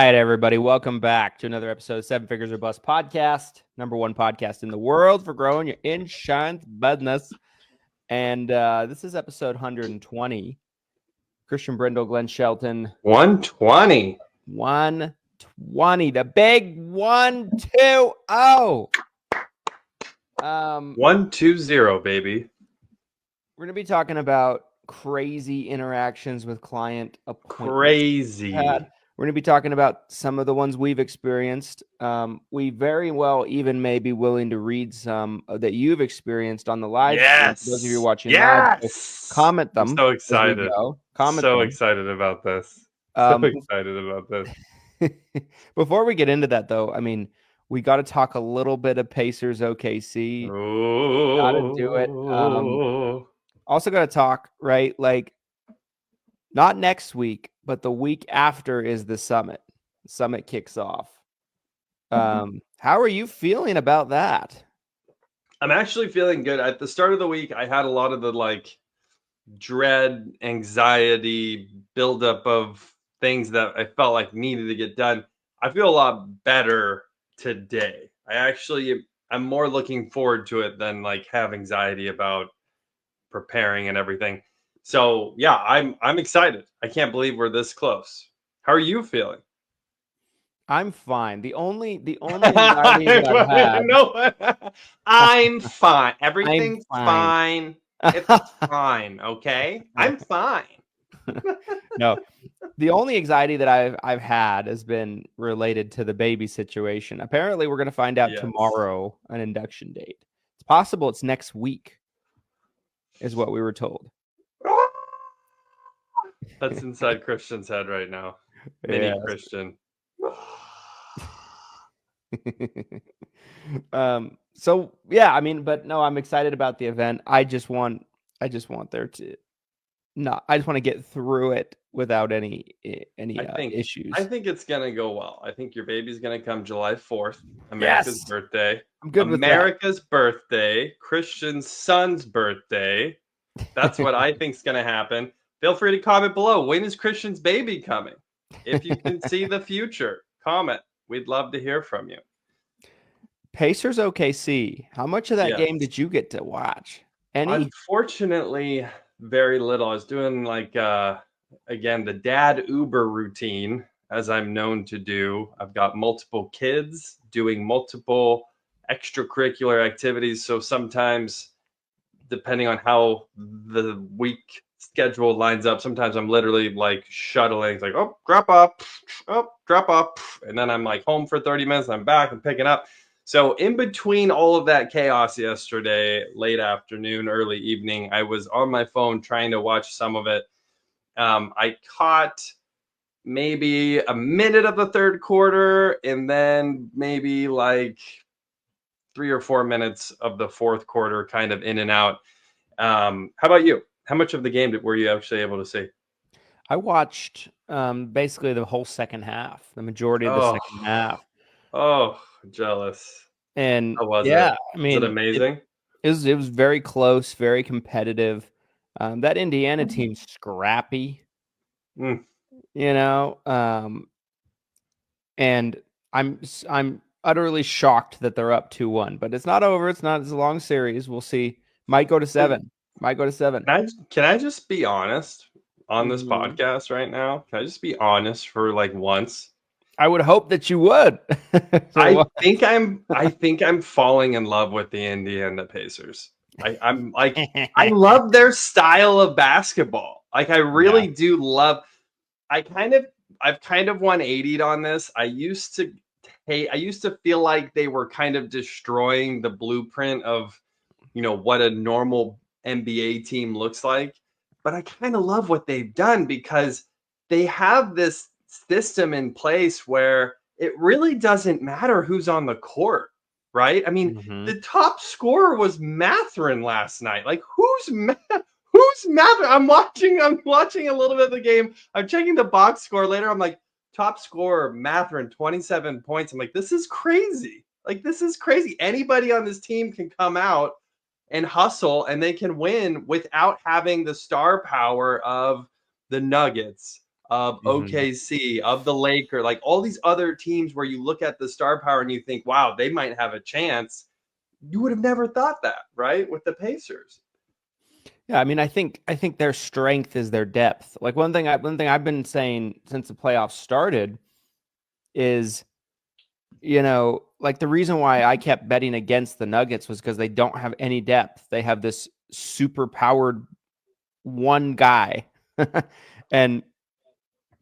right, everybody. Welcome back to another episode of Seven Figures or Bust Podcast, #1 podcast in the world for growing your insurance business. And this is episode 120. Christian Brindle, Glenn Shelton. 120. 120. The big 120. 120, baby. We're going to be talking about crazy interactions with client appointments. Crazy. We're going to be talking about some of the ones we've experienced. We very well even may be willing to read some that you've experienced on the live. Yes. For those of you watching live, comment them. I'm so excited. Excited about this. So excited about this. Before we get into that, though, I mean, we got to talk a little bit of Pacers OKC. Got to do it. Also got to talk, right? Like, not next week, but the week after is the summit. The summit kicks off. How are you feeling about that? I'm actually feeling good. At the start of the week, I had a lot of the dread, anxiety, buildup of things that I felt like needed to get done. I feel a lot better today. I'm more looking forward to it than have anxiety about preparing and everything. So yeah, I'm excited. I can't believe we're this close. How are you feeling? I'm fine. The only anxiety that I've had. No, I'm fine. Everything's fine. It's fine. Okay, I'm fine. No, the only anxiety that I've had has been related to the baby situation. Apparently, we're going to find out tomorrow an induction date. It's possible it's next week, is what we were told. That's inside Christian's head right now. Mini Christian. So yeah, I mean, but no, I'm excited about the event. I just want there to I just want to get through it without any issues. I think it's gonna go well. I think your baby's gonna come July 4th, America's birthday. I'm good with America's birthday, Christian's son's birthday. That's what I think's gonna happen. Feel free to comment below. When is Christian's baby coming? If you can see the future, comment. We'd love to hear from you. Pacers OKC. How much of that game did you get to watch? Unfortunately, very little. I was doing again, the dad Uber routine, as I'm known to do. I've got multiple kids doing multiple extracurricular activities. So sometimes, depending on how the week schedule lines up, sometimes I'm literally shuttling. It's drop off, and then I'm home for 30 minutes. I'm back and picking up. So in between all of that chaos yesterday, late afternoon, early evening, I was on my phone trying to watch some of it. I caught maybe a minute of the third quarter, and then maybe 3 or 4 minutes of the fourth quarter, kind of in and out. How about you? How much of the game were you actually able to see? I watched basically the whole second half, the majority of the second half. Oh, jealous. And how was it? I mean, was it amazing? It was very close, very competitive. That Indiana team's scrappy, and I'm utterly shocked that they're up 2-1, but it's not over. It's a long series. We'll see. Might go to 7. Can I just be honest on this podcast right now? Can I just be honest for once? I would hope that you would. I think I'm falling in love with the Indiana Pacers. I'm I love their style of basketball. I really do love. I've kind of 180'd on this. I used to feel like they were kind of destroying the blueprint of what a normal NBA team looks like, but I kind of love what they've done because they have this system in place where it really doesn't matter who's on the court, right? I mean, the top scorer was Mathurin last night. Who's Mathurin? I'm watching a little bit of the game. I'm checking the box score later. I'm top scorer Mathurin, 27 points. I'm this is crazy. This is crazy. Anybody on this team can come out and hustle, and they can win without having the star power of the Nuggets, of OKC, of the Lakers, like all these other teams where you look at the star power and you think, wow, they might have a chance. You would have never thought that, right? With the Pacers. Yeah, I mean, I think their strength is their depth. Like one thing I've been saying since the playoffs started is, like the reason why I kept betting against the Nuggets was because they don't have any depth. They have this super powered one guy and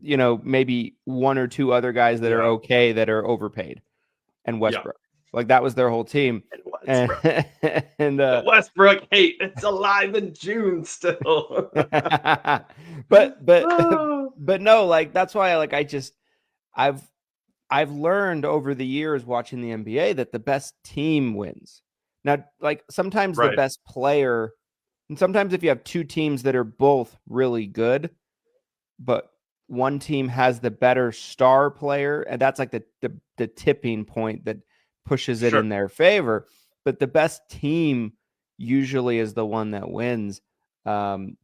maybe one or two other guys that are okay, that are overpaid, and Westbrook. Like that was their whole team. And the Westbrook hate, it's alive in June still. but no, like that's why I've learned over the years watching the NBA that the best team wins. Now, like sometimes the best player, and sometimes if you have two teams that are both really good, but one team has the better star player, and that's like the tipping point that pushes it in their favor. But the best team usually is the one that wins. And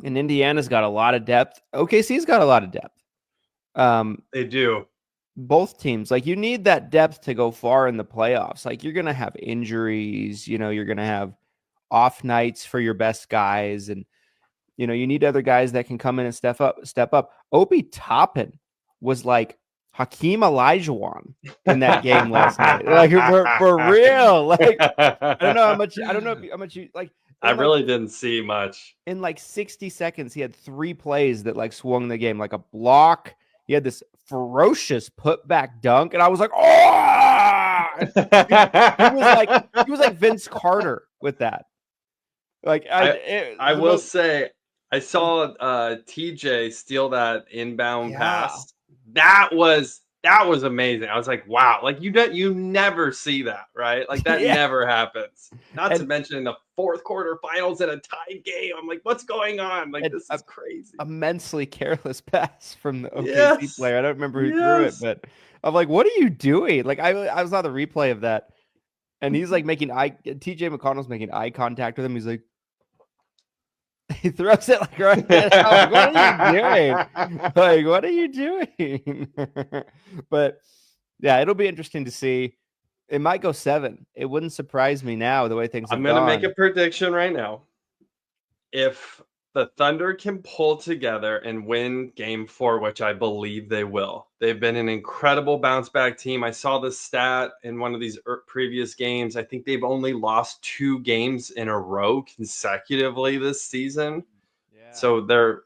Indiana's got a lot of depth. OKC's got a lot of depth. They do. Both teams, like you need that depth to go far in the playoffs. Like you're going to have injuries, you're going to have off nights for your best guys. And, you need other guys that can come in and step up. Obi Toppin was like Hakeem Olajuwon in that game last night. Like for real. Like I don't know how much you like. I really didn't see much. In like 60 seconds, he had 3 plays that like swung the game, like a block. He had this ferocious putback dunk, and I was like, oh! he was like Vince Carter with that. Like I will say, I saw TJ steal that inbound pass. That was amazing. I was like, wow, like you never see that, right? Like that never happens. Not to mention in the fourth quarter finals in a tied game. I'm like, what's going on? Like this is crazy. Immensely careless pass from the OKC player. I don't remember who threw it, but I'm like, what are you doing? Like I saw the replay of that, and he's like TJ McConnell's making eye contact with him. He's like, he throws it like right at, like, what are you doing? But yeah, it'll be interesting to see. It might go 7. It wouldn't surprise me now the way things have gone. I'm going to make a prediction right now. If the Thunder can pull together and win game 4, which I believe they will. They've been an incredible bounce back team. I saw this stat in one of these previous games. I think they've only lost 2 games in a row consecutively this season. Yeah. So they're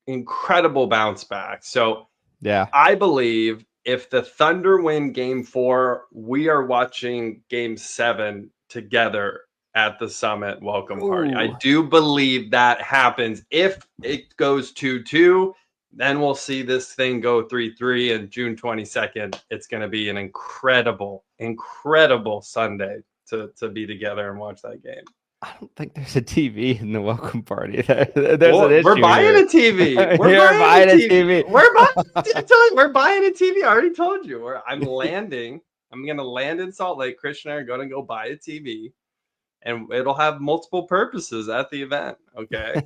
incredible bounce back. So yeah, I believe if the Thunder win game 4, we are watching game 7 together at the Summit welcome party. I do believe that happens. If it goes 2-2, then we'll see this thing go 3-3, and June 22nd, it's going to be an incredible Sunday to be together and watch that game. I don't think there's a TV in the welcome party. There's an issue. We're buying a TV. We're buying a TV. We're buying a TV. I already told you. I'm landing. I'm going to land in Salt Lake. Christian and I are going to go buy a TV. And it'll have multiple purposes at the event. Okay.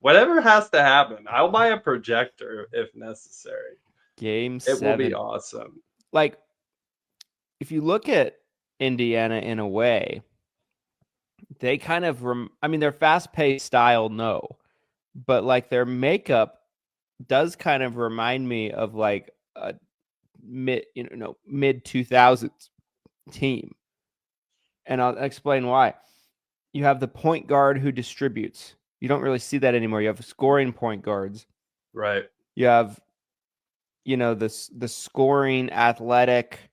Whatever has to happen. I'll buy a projector if necessary. Game 7. It will be awesome. Like, if you look at Indiana in a way, they kind of, their fast-paced style, no. But, like, their makeup does kind of remind me of, like, a mid-2000s team. And I'll explain why. You have the point guard who distributes. You don't really see that anymore. You have scoring point guards. Right. You have, the scoring athletic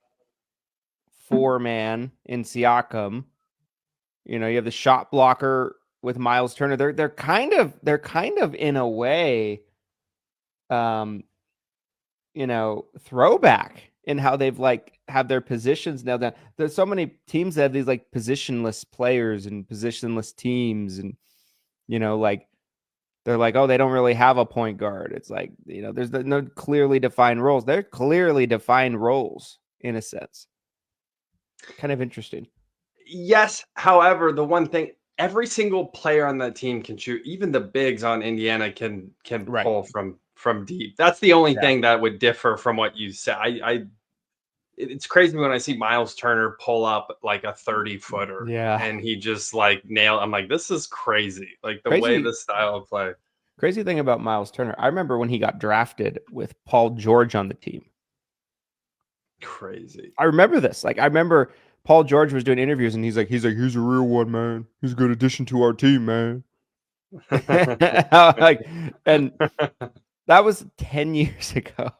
4-man in Siakam. You have the shot blocker with Miles Turner. They're kind of in a way, throwback in how they've have their positions now. That there's so many teams that have these like positionless players and positionless teams, and they're like, oh, they don't really have a point guard. It's like, there's no clearly defined roles. They're clearly defined roles in a sense. Kind of interesting. Yes. However, the one thing every single player on that team can shoot. Even the bigs on Indiana can pull from deep. That's the only thing that would differ from what you said. It's crazy when I see Miles Turner pull up like a 30-footer. Yeah. And he just like nailed. I'm like, this is crazy. Like the way the style of play. Crazy thing about Miles Turner, I remember when he got drafted with Paul George on the team. Crazy. I remember this. Like, I remember Paul George was doing interviews, and he's like, he's a real one, man. He's a good addition to our team, man. Like, and that was 10 years ago.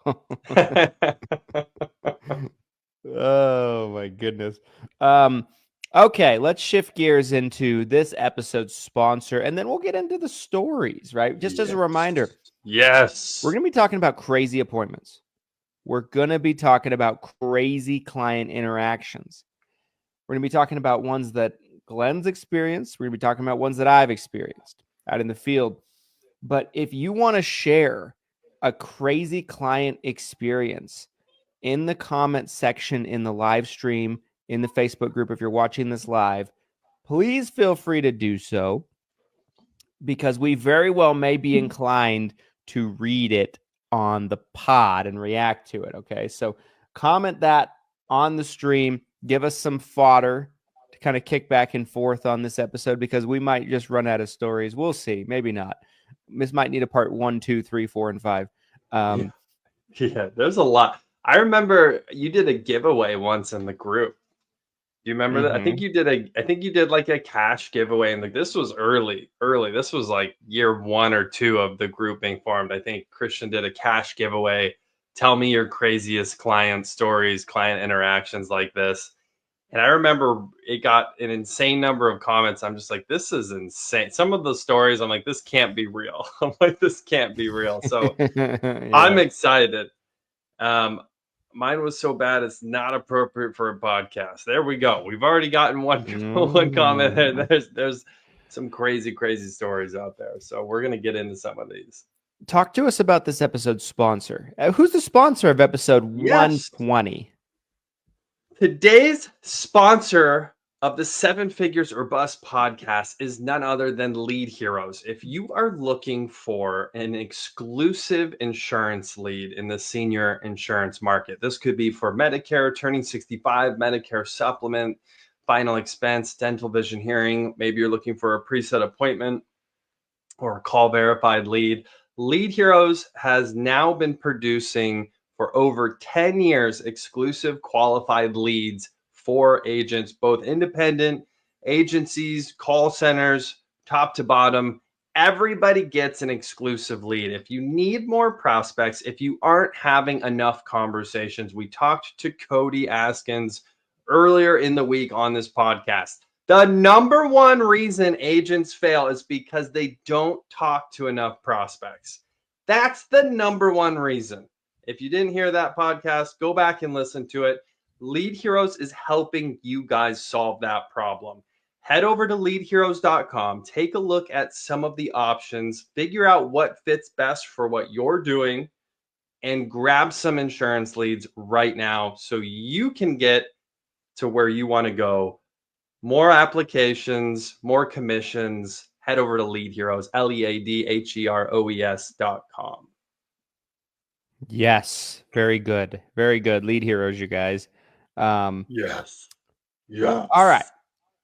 Oh my goodness. Okay, let's shift gears into this episode's sponsor, and then we'll get into the stories, right? Just as a reminder. Yes. We're going to be talking about crazy appointments. We're going to be talking about crazy client interactions. We're going to be talking about ones that Glenn's experienced. We're going to be talking about ones that I've experienced out in the field. But if you want to share a crazy client experience in the comment section in the live stream, in the Facebook group, if you're watching this live, please feel free to do so, because we very well may be inclined to read it on the pod and react to it. Okay, so comment that on the stream. Give us some fodder to kind of kick back and forth on this episode, because we might just run out of stories. We'll see. Maybe not. This might need a part 1, 2, 3, 4, and 5. Yeah, there's a lot. I remember you did a giveaway once in the group. Do you remember that? I think you did like a cash giveaway, and like this was early. This was like year 1 or 2 of the group being formed. I think Christian did a cash giveaway. Tell me your craziest client stories, client interactions like this. And I remember it got an insane number of comments. I'm just like, this is insane. Some of the stories, I'm like, this can't be real. I'm like, this can't be real. So yeah. I'm excited. Mine was so bad it's not appropriate for a podcast. There we go. We've already gotten one comment there. There's some crazy stories out there. So we're gonna get into some of these. Talk to us about this episode's sponsor. Who's the sponsor of episode 120? Today's sponsor of the 7 Figures or Bust podcast is none other than Lead Heroes. If you are looking for an exclusive insurance lead in the senior insurance market, this could be for Medicare, turning 65, Medicare supplement, final expense, dental, vision, hearing. Maybe you're looking for a preset appointment or a call verified lead. Lead Heroes has now been producing for over 10 years exclusive qualified leads for agents, both independent agencies, call centers, top to bottom. Everybody gets an exclusive lead. If you need more prospects, if you aren't having enough conversations, we talked to Cody Askins earlier in the week on this podcast. The number one reason agents fail is because they don't talk to enough prospects. That's the number one reason. If you didn't hear that podcast, go back and listen to it. Lead Heroes is helping you guys solve that problem. Head over to leadheroes.com, take a look at some of the options, figure out what fits best for what you're doing, and grab some insurance leads right now so you can get to where you want to go. More applications, more commissions. Head over to Lead Heroes, LeadHeroes.com. Yes, very good. Very good. Lead Heroes, you guys. Yes. All right.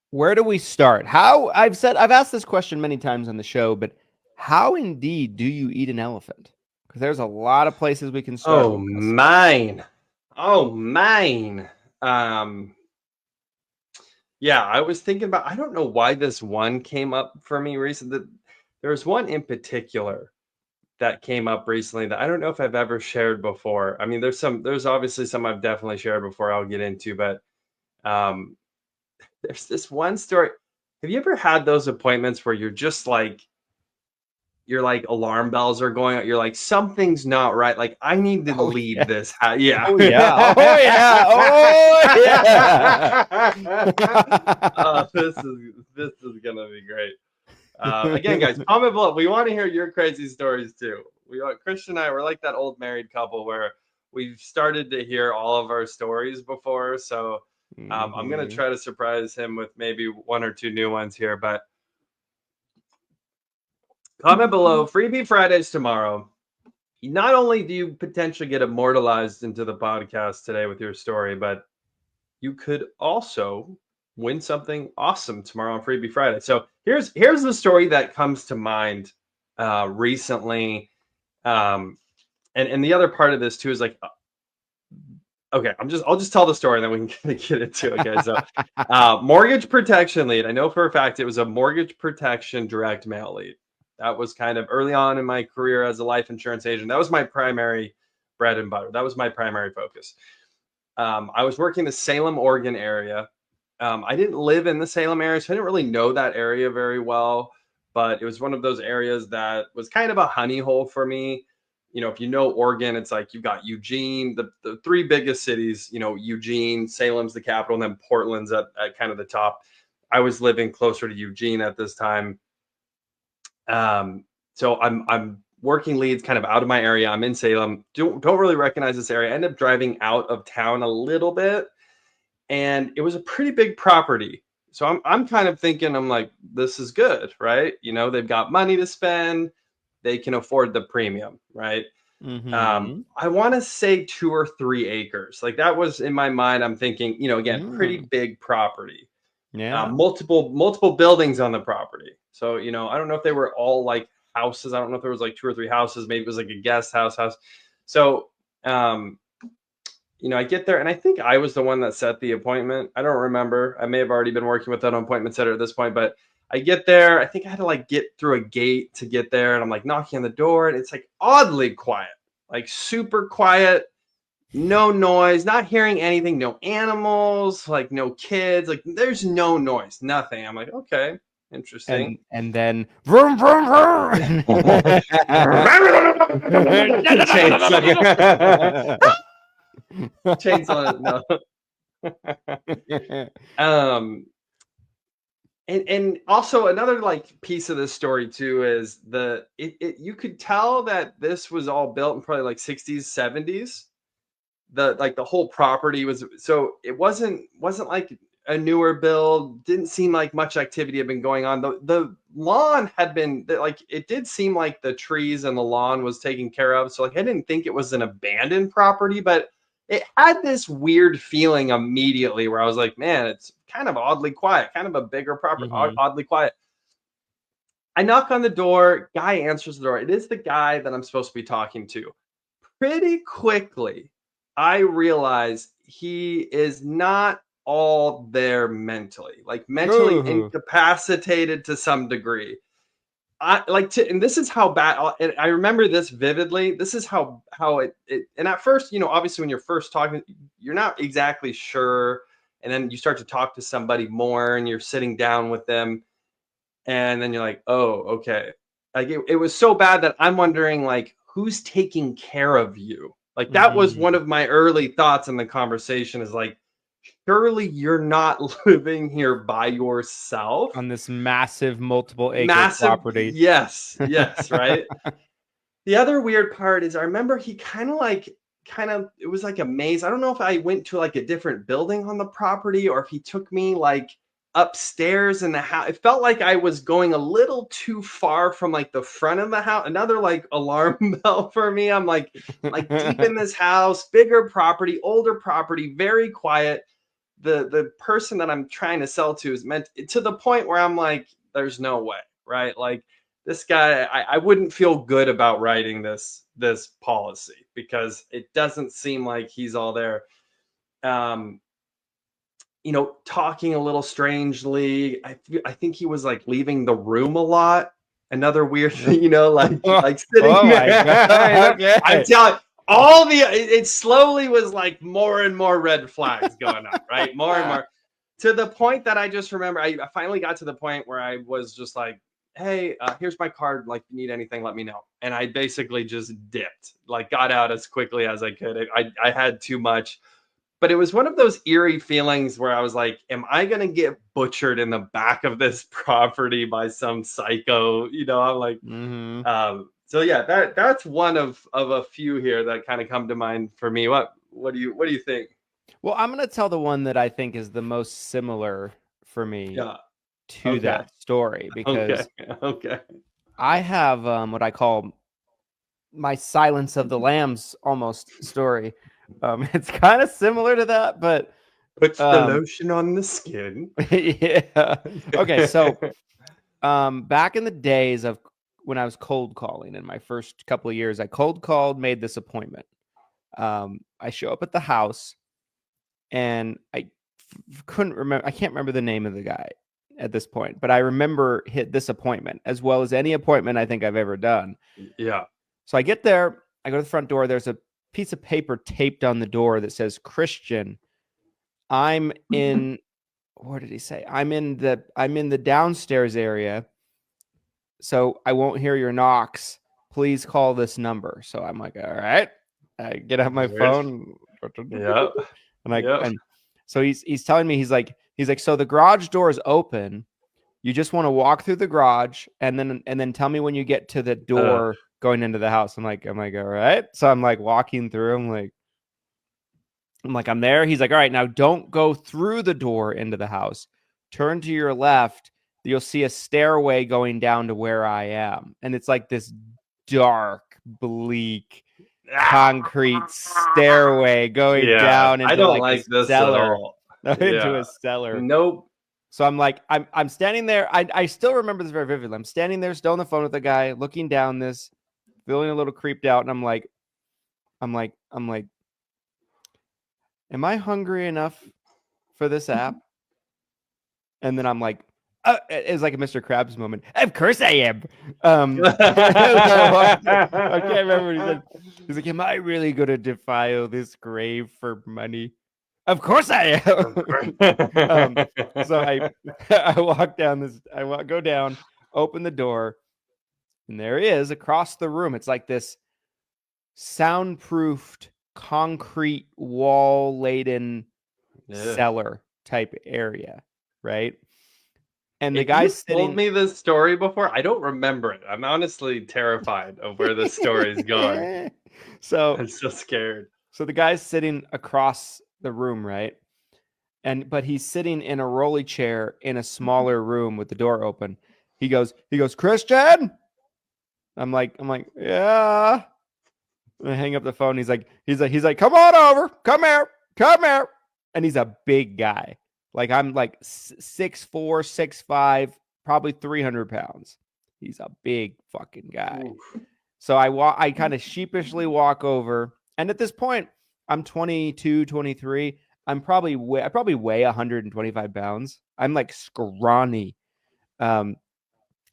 Where do we start? I've asked this question many times on the show, but how indeed do you eat an elephant? Because there's a lot of places we can start. Oh, mine. Yeah, I was thinking about, I don't know why this one came up for me recently. There was one in particular that came up recently that I don't know if I've ever shared before. I mean, there's obviously some I've definitely shared before I'll get into, but there's this one story. Have you ever had those appointments where you're just like, alarm bells are going out. You're like, something's not right. Like, I need to leave this house. Yeah. Oh, yeah. This is going to be great. Again, guys, comment below. We want to hear your crazy stories too. Christian and I, we're like that old married couple where we've started to hear all of our stories before. So I'm going to try to surprise him with maybe 1 or 2 new ones here. But Comment below. Freebie Fridays tomorrow. Not only do you potentially get immortalized into the podcast today with your story, but you could also win something awesome tomorrow on Freebie Friday. So here's the story that comes to mind recently. And the other part of this too is like, okay, I'll just tell the story and then we can get into it, guys. So mortgage protection lead. I know for a fact it was a mortgage protection direct mail lead. That was kind of early on in my career as a life insurance agent. That was my primary bread and butter. That was my primary focus. I was working the Salem, Oregon area. I didn't live in the Salem area, so I didn't really know that area very well. But it was one of those areas that was kind of a honey hole for me. You know, if you know Oregon, it's like you've got Eugene, the three biggest cities, you know, Eugene, Salem's the capital, and then Portland's at kind of the top. I was living closer to Eugene at this time. So I'm working leads kind of out of my area. I'm in Salem. Don't really recognize this area. I end up driving out of town a little bit, and it was a pretty big property. So I'm kind of thinking, I'm like, this is good, right? You know, they've got money to spend. They can afford the premium, right? Mm-hmm. I want to say 2 or 3 acres. Like that was in my mind. I'm thinking, you know, again, pretty big property. Yeah. Multiple buildings on the property. So, you know, I don't know if they were all like houses. I don't know if there was like 2 or 3 houses. Maybe it was like a guest house. So, you know, I get there and I think I was the one that set the appointment. I don't remember. I may have already been working with an appointment setter at this point, but I get there. I think I had to like get through a gate to get there. And I'm like knocking on the door and it's like oddly quiet, like super quiet. No noise, not hearing anything, no animals, like no kids, like there's no noise, nothing. I'm like, okay, interesting. And then vroom, vroom, vroom. Chainsaw, no. And also another like piece of this story too is you could tell that this was all built in probably like 60s, 70s. The whole property was, so it wasn't like a newer build. Didn't seem like much activity had been going on. The lawn had been like, it did seem like the trees and the lawn was taken care of. So like I didn't think it was an abandoned property, but it had this weird feeling immediately where I was like, man, it's kind of oddly quiet, kind of a bigger property, oddly quiet. I knock on the door, guy answers the door. It is the guy that I'm supposed to be talking to. Pretty quickly, I realize he is not all there mentally, like mentally incapacitated to some degree. And this is how bad, and I remember this vividly. This is how it, and at first, you know, obviously when you're first talking, you're not exactly sure. And then you start to talk to somebody more and you're sitting down with them. And then you're like, oh, okay. Like it was so bad that I'm wondering like, who's taking care of you? Like that was one of my early thoughts in the conversation is like, surely you're not living here by yourself on this massive multiple acre property. Yes, right. The other weird part is I remember he kind of it was like a maze. I don't know if I went to like a different building on the property or if he took me like upstairs in the house. It felt like I was going a little too far from like the front of the house. Another like alarm bell for me. I'm like deep in this house, bigger property, older property, very quiet. The person that I'm trying to sell to is meant to the point where I'm like, there's no way, right? Like this guy, I wouldn't feel good about writing this policy because it doesn't seem like he's all there. You know, talking a little strangely. I think he was like leaving the room a lot. Another weird thing, you know, like sitting there. Okay. I'm telling it slowly was like more and more red flags going up, right? More and more to the point that I just remember I finally got to the point where I was just like, hey, here's my card. Like, you need anything, let me know. And I basically just dipped, like got out as quickly as I could. I had too much. But it was one of those eerie feelings where I was like, am I going to get butchered in the back of this property by some psycho? You know, I'm like, so yeah, that's one of a few here that kind of come to mind for me. What do you think? Well, I'm going to tell the one that I think is the most similar for me to that story because I have what I call my Silence of the Lambs almost story. It's kind of similar to that, but Puts the lotion on the skin. yeah. Okay, so back in the days of when I was cold calling in my first couple of years, I cold called, made this appointment. I show up at the house, and I couldn't remember. I can't remember the name of the guy at this point, but I remember this appointment as well as any appointment I think I've ever done. Yeah. So I get there, I go to the front door. There's a piece of paper taped on the door that says, Christian, I'm in, what did he say? I'm in the downstairs area, so I won't hear your knocks. Please call this number. So I'm like, all right. I get out my phone. Yeah. And so he's telling me, he's like, so the garage door is open. You just want to walk through the garage and then tell me when you get to the door going into the house. I'm like, all right. So I'm like walking through. I'm there. He's like, all right, now don't go through the door into the house. Turn to your left. You'll see a stairway going down to where I am. And it's like this dark, bleak, concrete stairway going down into I don't like this cellar. at all. Into a cellar. Nope. So I'm standing there. I still remember this very vividly. I'm standing there still on the phone with the guy, looking down this, feeling a little creeped out, and I'm like, am I hungry enough for this app? And then I'm like, it's like a Mr. Krabs moment. Of course I am. I can't remember what he said. He's like, am I really going to defile this grave for money? Of course I am. So I walk down this. Go down, open the door, and there he is across the room. It's like this soundproofed concrete wall laden cellar type area, right? And the guy's told me this story before. I don't remember it. I'm honestly terrified of where this story is going. So I'm so scared. So the guy's sitting across the room, right? But he's sitting in a rolly chair in a smaller room with the door open. He goes, Christian. I'm like, yeah. And I hang up the phone. He's like, come on over, come here. And he's a big guy. Like I'm like 6'4", 6'5", probably 300 pounds. He's a big fucking guy. Oof. So I kind of sheepishly walk over. And at this point, I'm 22, 23. I probably weigh 125 pounds. I'm like scrawny. So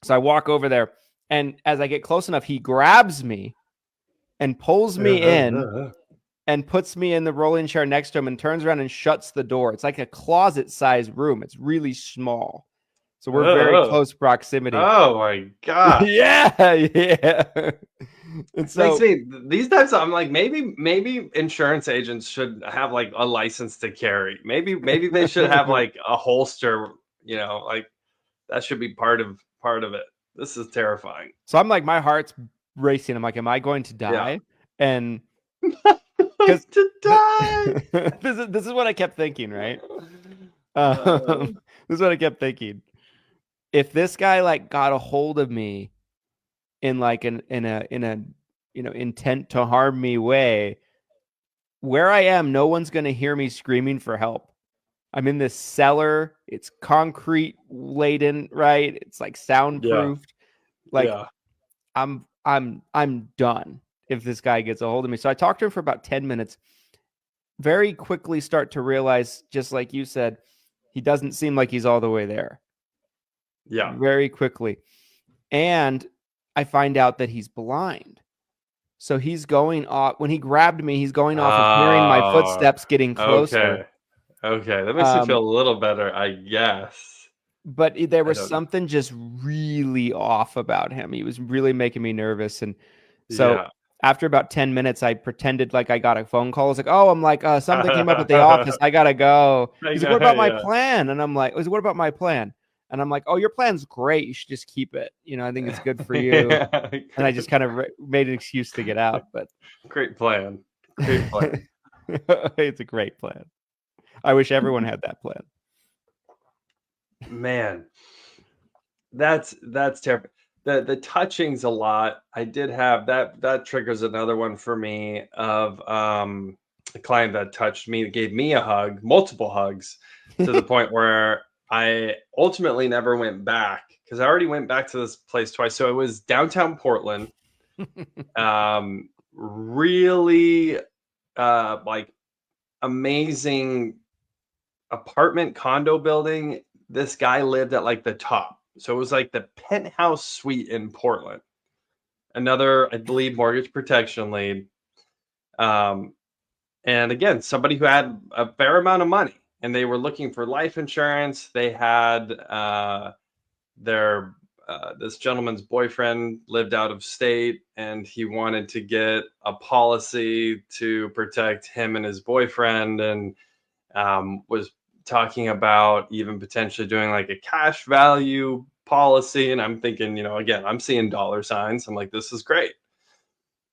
I walk over there. And as I get close enough, he grabs me and pulls me in and puts me in the rolling chair next to him and turns around and shuts the door. It's like a closet-sized room. It's really small. So we're very close proximity. Oh, my God. Yeah. And so, makes me, these types of, I'm like, maybe insurance agents should have like a license to carry. Maybe they should have like a holster, like that should be part of it. This is terrifying. So I'm like, my heart's racing. I'm like, am I going to die? Yeah. And to die. This is what I kept thinking, right? This is what I kept thinking. If this guy like got a hold of me in like in a intent to harm me way, where I am, no one's gonna hear me screaming for help. I'm in this cellar. It's concrete laden, right? It's like soundproofed. Yeah. Like I'm done if this guy gets a hold of me. So I talked to him for about 10 minutes. Very quickly start to realize, just like you said, he doesn't seem like he's all the way there. Yeah. Very quickly. And I find out that he's blind. So he's going off. When he grabbed me, he's going off of hearing my footsteps getting closer. Okay. That makes me feel a little better, I guess. But there was something just really off about him. He was really making me nervous. And so after about 10 minutes, I pretended like I got a phone call. I was like, I'm like, something came up at the office. I got to go. He's like, what about my plan? And I'm like, what about my plan? And I'm like, your plan's great. You should just keep it. I think it's good for you. And I just kind of made an excuse to get out. But great plan. Great plan. It's a great plan. I wish everyone had that plan. Man, that's terrible. the touching's a lot. I did have that triggers another one for me of a client that touched me, gave me a hug, multiple hugs, to the point where I ultimately never went back, because I already went back to this place twice. So it was downtown Portland. Really like amazing apartment condo building. This guy lived at like the top. So it was like the penthouse suite in Portland. Another, I believe, mortgage protection lead. And again, somebody who had a fair amount of money, and they were looking for life insurance. They had this gentleman's boyfriend lived out of state, and he wanted to get a policy to protect him and his boyfriend, and was talking about even potentially doing like a cash value policy. And I'm thinking, again, I'm seeing dollar signs. I'm like, this is great.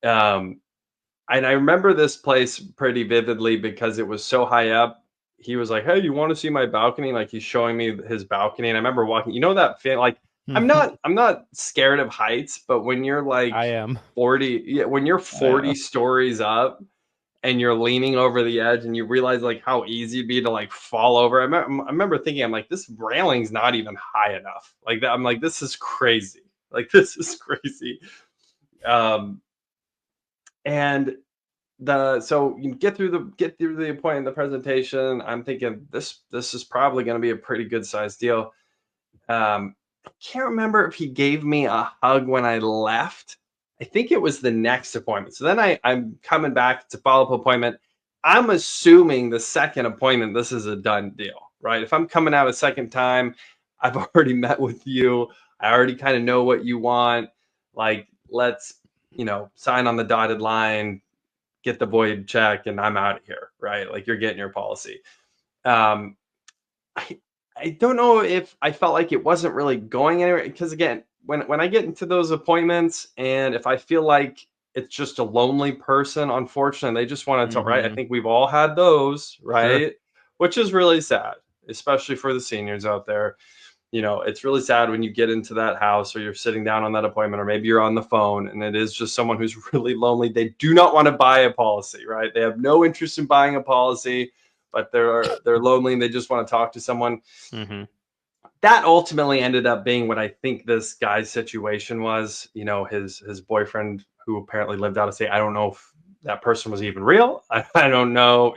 And I remember this place pretty vividly because it was so high up. He was like, hey, you want to see my balcony? Like, he's showing me his balcony. And I remember walking, that feeling, like, I'm not scared of heights, but when you're like, I am 40, when you're 40 stories up and you're leaning over the edge and you realize like how easy it'd be to like fall over. I remember thinking, I'm like, this railing's not even high enough. Like that. I'm like, this is crazy. Like, this is crazy. And so you get through the appointment, the presentation. I'm thinking this is probably going to be a pretty good sized deal. I can't remember if he gave me a hug when I left. I think it was the next appointment. So then I'm coming back to follow-up appointment. I'm assuming the second appointment, this is a done deal, right? If I'm coming out a second time, I've already met with you. I already kind of know what you want. Like, let's, sign on the dotted line, get the void check, and I'm out of here, right? Like, you're getting your policy. I don't know if I felt like it wasn't really going anywhere, because again, when I get into those appointments, and if I feel like it's just a lonely person, unfortunately, they just want to talk, right? I think we've all had those, right? Sure. Which is really sad, especially for the seniors out there. It's really sad when you get into that house, or you're sitting down on that appointment, or maybe you're on the phone, and it is just someone who's really lonely. They do not want to buy a policy, right? They have no interest in buying a policy, but they're lonely and they just want to talk to someone. That ultimately ended up being what I think this guy's situation was. His boyfriend, who apparently lived out of state. I don't know if that person was even real. I don't know,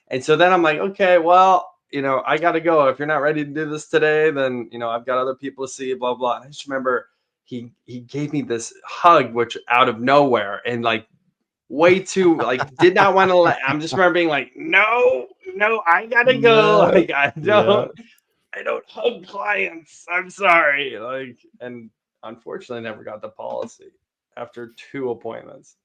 And so then I'm like, okay, well, I got to go. If you're not ready to do this today, then, I've got other people to see, blah, blah. And I just remember he gave me this hug, which out of nowhere, and like way too, like, did not want to I'm just remember being like, no, I got to go. Like, I don't hug clients. I'm sorry. Like, and unfortunately never got the policy after 2 appointments.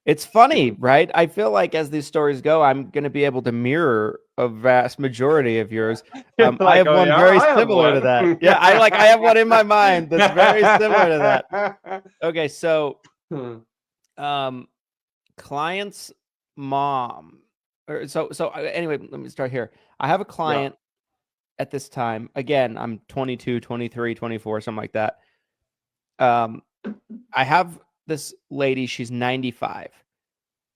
It's funny, right? I feel like as these stories go, I'm going to be able to mirror a vast majority of yours. I have one very similar to that. Yeah, I have one in my mind that's very similar to that. Okay, so client's mom. So anyway, let me start here. I have a client at this time. Again, I'm 22, 23, 24, something like that. I have this lady, she's 95.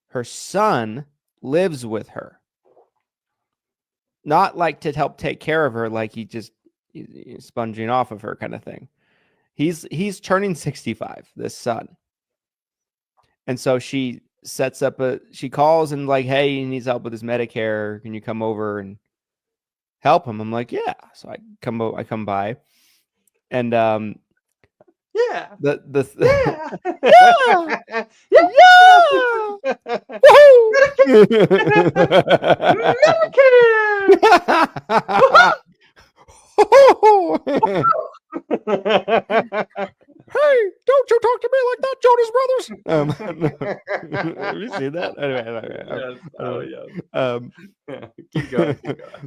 Her son lives with her. Not like to help take care of her, like he's sponging off of her kind of thing. He's turning 65, this son. And so she sets up she calls and like, hey, he needs help with his Medicare. Can you come over and help him? I'm like, yeah. So I come by, and yeah. Hey, don't you talk to me like that, Jonas Brothers. Have you seen that? Anyway, keep going.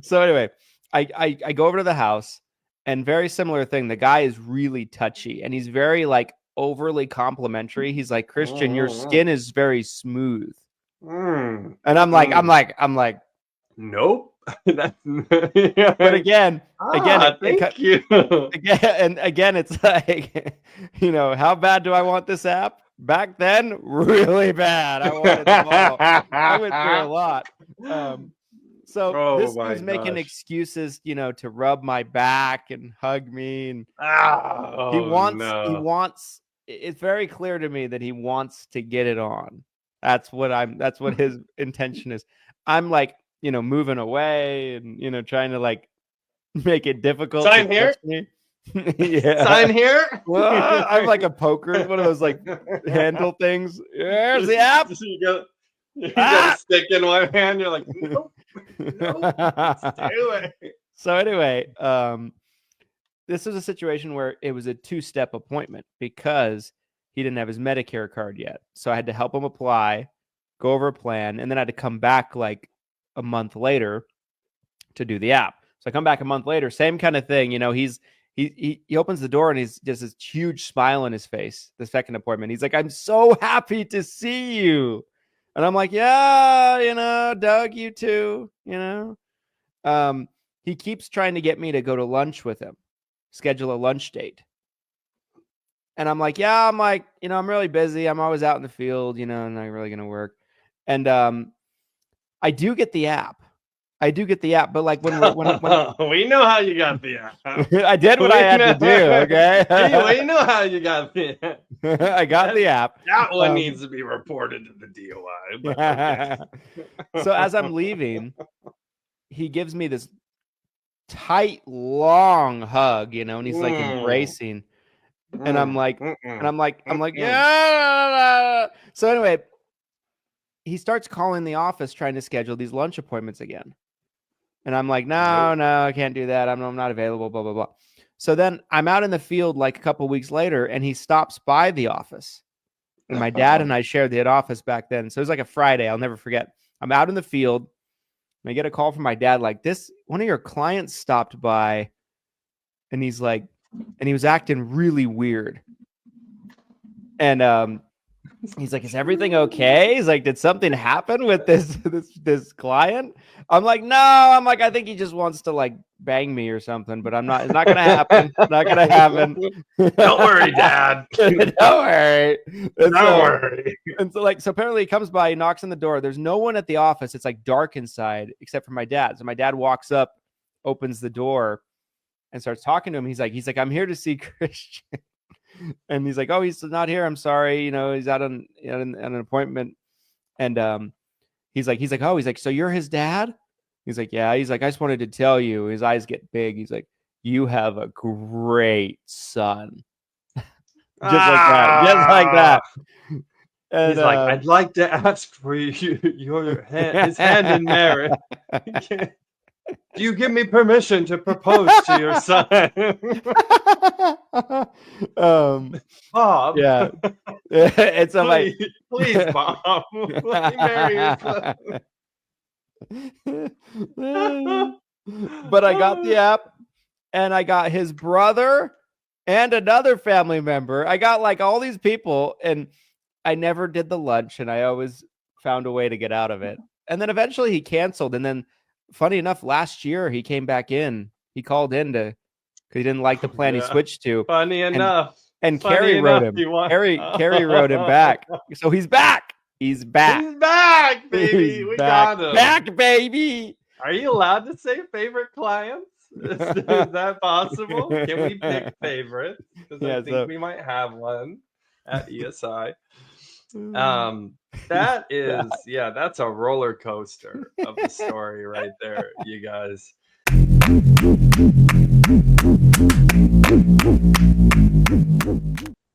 So anyway, I go over to the house, and very similar thing. The guy is really touchy, and he's very like overly complimentary. He's like, Christian, your skin is very smooth. And I'm like, nope. That's, But again, thank you. again, it's like, how bad do I want this app? Back then, really bad. I wanted them all. I went through a lot. So this dude's making excuses, to rub my back and hug me, and he wants. It's very clear to me that he wants to get it on. That's what his intention is. I'm like, moving away and, trying to like make it difficult. Sign here. Yeah. Sign here. Well, I'm like a poker, one of those like handle things. There's the app. You got a stick in one hand. You're like, nope, let's do it. So anyway, this was a situation where it was a 2-step appointment because he didn't have his Medicare card yet. So I had to help him apply, go over a plan, and then I had to come back like a month later to do the app. So I come back a month later, same kind of thing. He opens the door and he's just this huge smile on his face. The second appointment, he's like, "I'm so happy to see you," and I'm like, "Yeah, Doug, you too." He keeps trying to get me to go to lunch with him, schedule a lunch date, and I'm like, "Yeah," I'm like, "I'm really busy. I'm always out in the field. Not really gonna work." And I do get the app. But like when we know how you got the app. I did what I had to do. Okay, we know how you got the app. I got the app. That one needs to be reported to the DOI. Okay. So as I'm leaving, he gives me this tight, long hug, and he's like embracing, and I'm like, yeah. So anyway, he starts calling the office trying to schedule these lunch appointments again. And I'm like, no, I can't do that. I'm not available, blah, blah, blah. So then I'm out in the field like a couple weeks later, and he stops by the office. And my dad and I shared the office back then. So it was like a Friday. I'll never forget. I'm out in the field, and I get a call from my dad like, one of your clients stopped by, and he's like, and he was acting really weird. And he's like, "Is everything okay?" He's like, "Did something happen with this client?" I'm like, "No." I'm like, "I think he just wants to like bang me or something, but I'm not. It's not gonna happen. Not gonna happen." Don't worry, Dad. Don't worry. Don't worry. And so apparently he comes by, he knocks on the door. There's no one at the office. It's like dark inside except for my dad. So my dad walks up, opens the door, and starts talking to him. He's like, "I'm here to see Christian." And he's like, "Oh, he's not here. I'm sorry. He's out on an appointment." And he's like, "So you're his dad?" He's like, "Yeah." He's like, "I just wanted to tell you." His eyes get big. He's like, "You have a great son." Just like that. And, he's like, "I'd like to ask for his hand in marriage. Do you give me permission to propose to your son?" Bob. Yeah. And so please, Bob, let me marry your son. But I got the app, and I got his brother and another family member. I got like all these people, and I never did the lunch, and I always found a way to get out of it. And then eventually he canceled, and then funny enough, last year he came back in. He called in because he didn't like the plan he switched to. Funny enough. And Carrie wrote him. Carrie wrote him back. So he's back. He's back. He's back, baby. We got him. Back, baby. Are you allowed to say favorite clients? Is that possible? Can we pick favorites? Because I think we might have one at ESI. That is, that's a roller coaster of the story right there, you guys.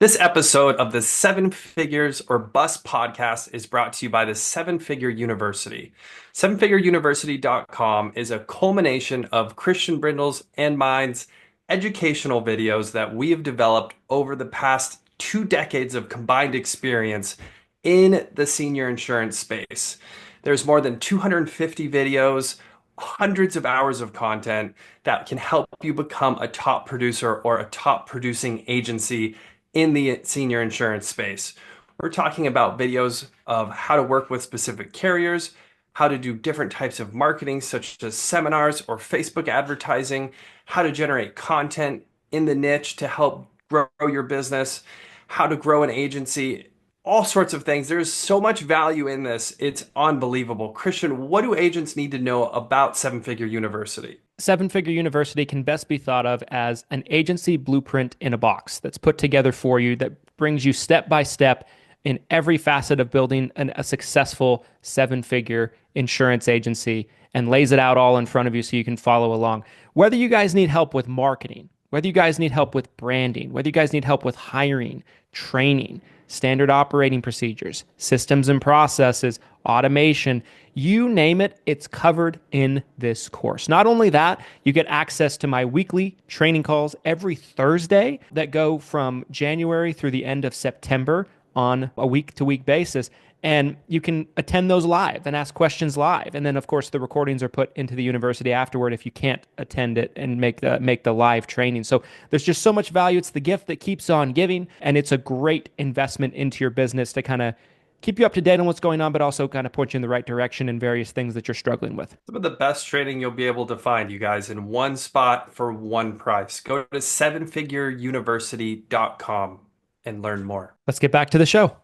This episode of the 7 Figures or Bust podcast is brought to you by the 7 Figure University. 7figureuniversity.com is a culmination of Christian Brindle's and mine's educational videos that we have developed over the past 2 decades of combined experience in the senior insurance space. There's more than 250 videos, hundreds of hours of content that can help you become a top producer or a top producing agency in the senior insurance space. We're talking about videos of how to work with specific carriers, how to do different types of marketing, such as seminars or Facebook advertising, how to generate content in the niche to help grow your business, how to grow an agency, all sorts of things. There's so much value in this. It's unbelievable. Christian, what do agents need to know about Seven Figure University? Seven Figure University can best be thought of as an agency blueprint in a box that's put together for you that brings you step by step in every facet of building a successful seven-figure insurance agency and lays it out all in front of you so you can follow along. Whether you guys need help with marketing, whether you guys need help with branding, whether you guys need help with hiring, training, standard operating procedures, systems and processes, automation, you name it, it's covered in this course. Not only that, you get access to my weekly training calls every Thursday that go from January through the end of September on a week-to-week basis. And you can attend those live and ask questions live. And then, of course, the recordings are put into the university afterward if you can't attend it and make the live training. So there's just so much value. It's the gift that keeps on giving, and it's a great investment into your business to kind of keep you up to date on what's going on, but also kind of point you in the right direction in various things that you're struggling with. Some of the best training you'll be able to find, you guys, in one spot for one price. Go to sevenfigureuniversity.com and learn more. Let's get back to the show.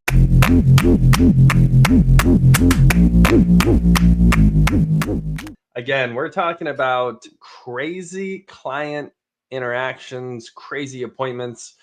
Again, we're talking about crazy client interactions, crazy appointments.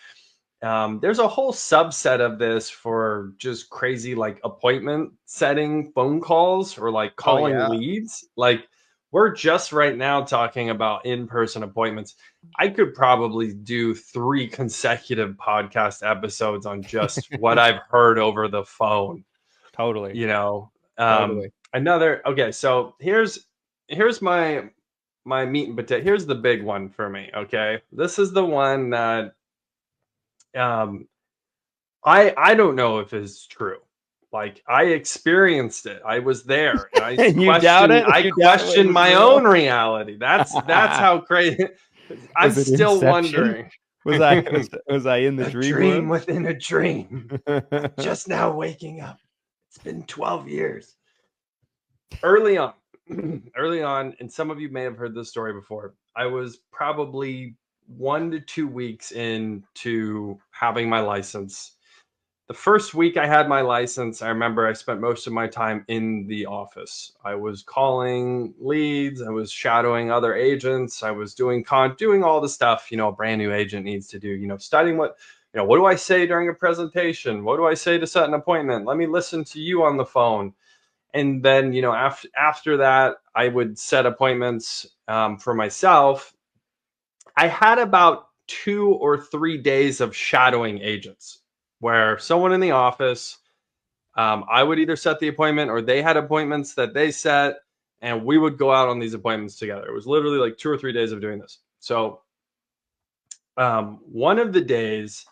There's a whole subset of this for just crazy like appointment setting phone calls or like calling leads. Like we're just right now talking about in-person appointments. I could probably do 3 consecutive podcast episodes on just what I've heard over the phone. Totally. You know, Totally. Okay. So here's my meat and potato. Here's the big one for me. Okay. This is the one that, I don't know if it's true. Like I experienced it. I was there. And I questioned my own reality. That's how crazy. I'm still wondering. Was I in the dream within a dream? Just now waking up. It's been 12 years. Early on, and some of you may have heard this story before. I was probably 1 to 2 weeks into having my license. The first week I had my license, I remember I spent most of my time in the office. I was calling leads. I was shadowing other agents. I was doing all the stuff, a brand new agent needs to do, studying what do I say during a presentation? What do I say to set an appointment? Let me listen to you on the phone. And then, after that, I would set appointments for myself. I had about 2 or 3 days of shadowing agents where someone in the office, I would either set the appointment or they had appointments that they set, and we would go out on these appointments together. It was literally like 2 or 3 days of doing this. So one of the days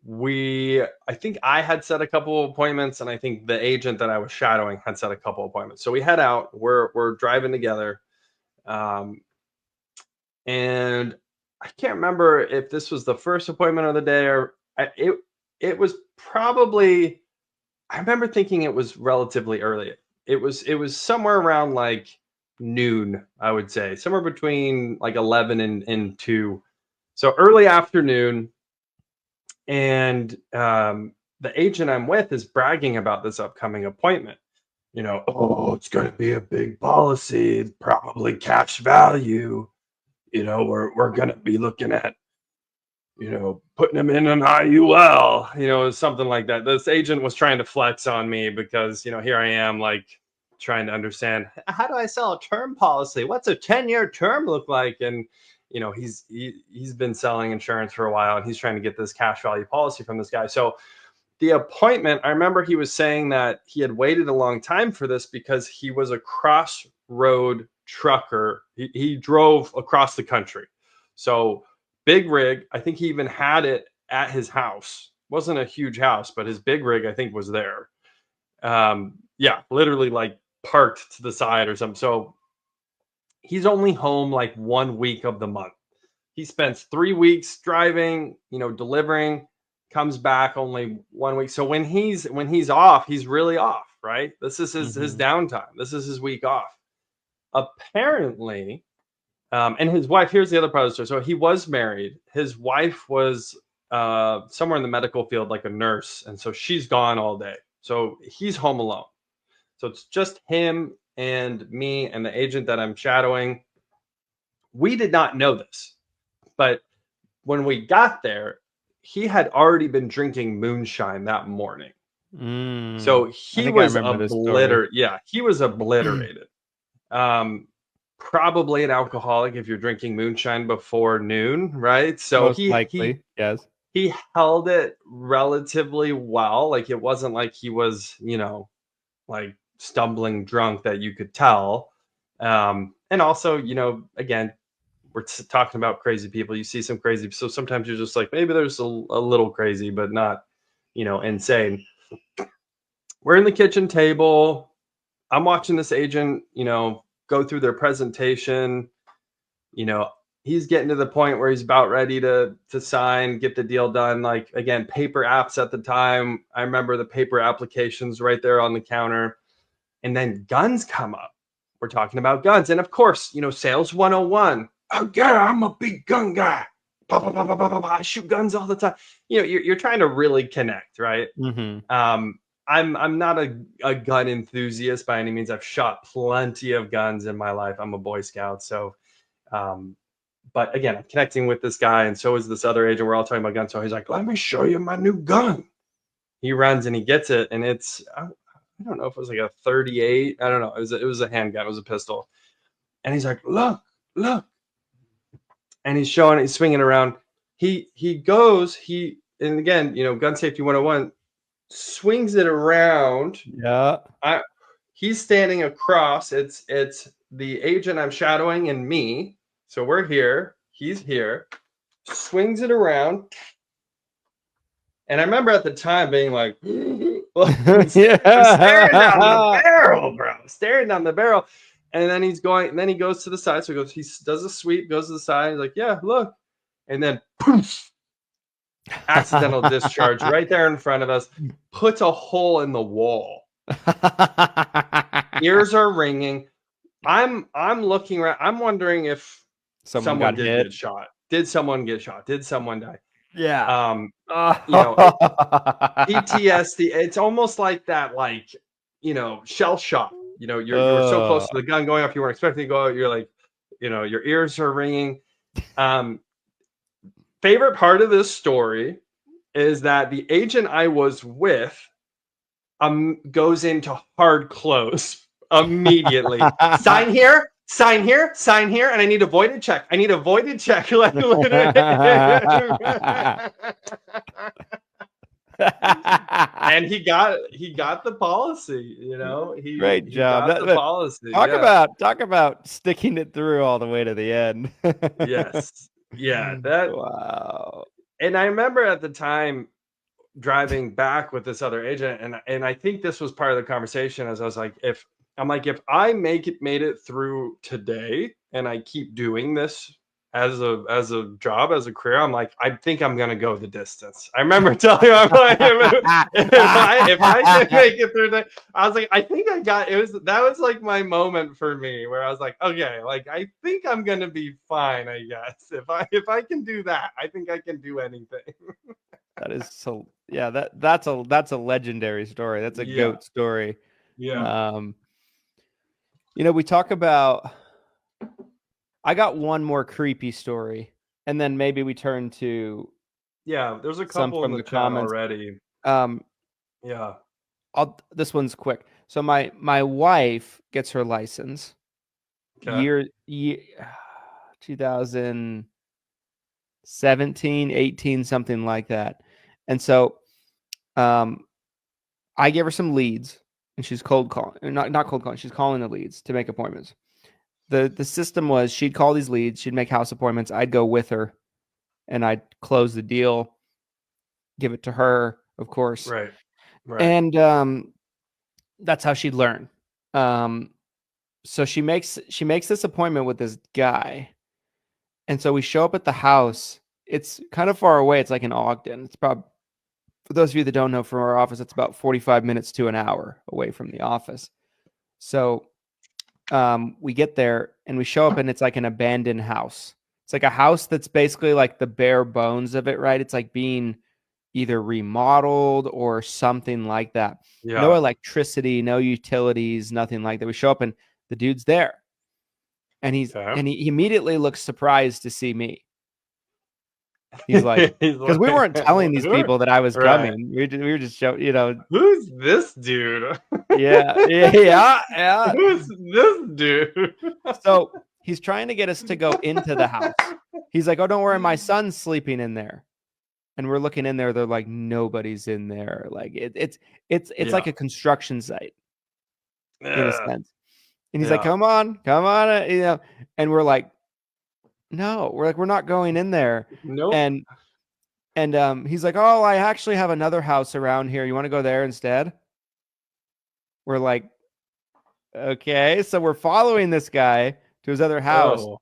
I think I had set a couple of appointments, and I think the agent that I was shadowing had set a couple of appointments. So we head out, we're driving together. And I can't remember if this was the first appointment of the day or it was probably, I remember thinking it was relatively early. It was somewhere around like noon, I would say, somewhere between like 11 and 2. So early afternoon. And the agent I'm with is bragging about this upcoming appointment. It's going to be a big policy, probably cash value. We're going to be looking at, putting them in an IUL, something like that. This agent was trying to flex on me because, here I am like trying to understand, how do I sell a term policy? What's a 10-year term look like? And, he's been selling insurance for a while, and he's trying to get this cash value policy from this guy. So the appointment, I remember he was saying that he had waited a long time for this because he was a cross-road trucker. He drove across the country. So big rig. I think he even had it at his house. Wasn't a huge house, but his big rig, I think, was there. Literally like parked to the side or something. So he's only home like 1 week of the month. He spends 3 weeks driving, delivering, comes back only 1 week. So when he's off, he's really off. right? This is his downtime. This is his week off. Apparently, and his wife, here's the other part of the story. So he was married. His wife was somewhere in the medical field, like a nurse. And so she's gone all day. So he's home alone. So it's just him and me and the agent that I'm shadowing. We did not know this, but when we got there, he had already been drinking moonshine that morning. So he was obliterated. Yeah, he was obliterated. Probably an alcoholic if you're drinking moonshine before noon, right? So likely, yes. He held it relatively well. Like it wasn't like he was, like stumbling drunk that you could tell. And also, again, we're talking about crazy people. You see some crazy, so sometimes you're just like, maybe there's a little crazy, but not, insane. We're in the kitchen table. I'm watching this agent, go through their presentation. He's getting to the point where he's about ready to sign, get the deal done. Like, again, paper apps at the time. I remember the paper applications right there on the counter. And then guns come up. We're talking about guns. And of course, sales 101. Oh, yeah, I'm a big gun guy. Bah, bah, bah, bah, bah, bah. I shoot guns all the time. You're trying to really connect, right? I'm not a gun enthusiast by any means. I've shot plenty of guns in my life. I'm a Boy Scout. So, but again, I'm connecting with this guy, and so is this other agent. We're all talking about guns. So he's like, let me show you my new gun. He runs and he gets it. And it's, I don't know if it was like a 38. I don't know. It was a handgun. It was a pistol. And he's like, look. And he's swinging around. And again, gun safety 101, swings it around. Yeah. He's standing across. It's the agent I'm shadowing and me. So we're here. He's here. Swings it around. And I remember at the time being like, staring down the barrel, bro. Staring down the barrel. And then he goes to the side. So he does a sweep, goes to the side. He's like, yeah, look. And then poof, accidental discharge right there in front of us, puts a hole in the wall. Ears are ringing. I'm looking around. I'm wondering if someone did get shot. Did someone get shot? Did someone die? Yeah. PTSD. It's almost like that, shell shock. You're so close to the gun going off, you weren't expecting to go out. You're like, your ears are ringing. Favorite part of this story is that the agent I was with goes into hard close immediately. Sign here, and I need a voided check. And he got the policy, Great job. Got the policy. Talk about sticking it through all the way to the end. Yes. Yeah. Wow. And I remember at the time driving back with this other agent, and I think this was part of the conversation, as I was like, if I made it through today and I keep doing this as a job, as a career, I'm like, I think I'm gonna go the distance. I remember telling him, I'm like, if I can make it through that, I was like, I think I got it. That was like my moment for me, where I was like, okay, like I think I'm gonna be fine. I guess if I can do that, I think I can do anything. That is so. Yeah, that's a legendary story. That's a goat story. Yeah. We talk about. I got one more creepy story, and then maybe we turn to. Yeah, there's a couple in the comments already. Yeah. This one's quick. So my wife gets her license. Year 2017, 18, something like that. And so I gave her some leads, and she's cold calling. Not cold calling. She's calling the leads to make appointments. The system was she'd call these leads, she'd make house appointments, I'd go with her, and I'd close the deal, give it to her, of course. Right. And that's how she'd learn. So she makes this appointment with this guy. And so we show up at the house. It's kind of far away. It's like in Ogden. It's probably For those of you that don't know, from our office, it's about 45 minutes to an hour away from the office. So we get there and we show up and it's like an abandoned house. It's like a house that's basically like the bare bones of it, right? It's like being either remodeled or something like that. Yeah. No electricity, no utilities, nothing like that. We show up and the dude's there. And he immediately looks surprised to see me. He's like, because we weren't telling these people that I was coming. We were just showing, who's this dude? Yeah. Who's this dude? So he's trying to get us to go into the house. He's like, oh, don't worry, my son's sleeping in there. And we're looking in there. They're like, nobody's in there. Like it's like a construction site in a sense. And he's like, come on. And we're like, no, we're not going in there. Nope. And he's like, oh, I actually have another house around here. You want to go there instead? We're like, okay. So we're following this guy to his other house. Oh,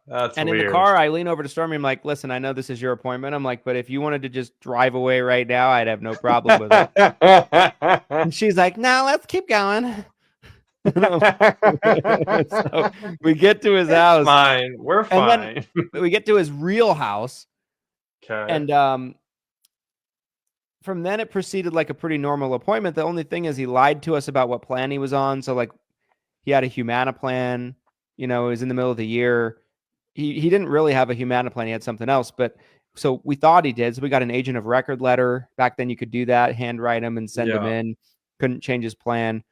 that's and weird. In the car, I lean over to Stormy. I'm like, listen, I know this is your appointment. I'm like, but if you wanted to just drive away right now, I'd have no problem with it. And she's like, no, let's keep going. So we get to his house. Fine, we're fine. And then we get to his real house. Okay. And from then it proceeded like a pretty normal appointment. The only thing is he lied to us about what plan he was on. So like he had a Humana plan, it was in the middle of the year. He didn't really have a Humana plan. He had something else, but so we thought he did. So we got an agent of record letter. Back then you could do that, handwrite him and send him in. Couldn't change his plan.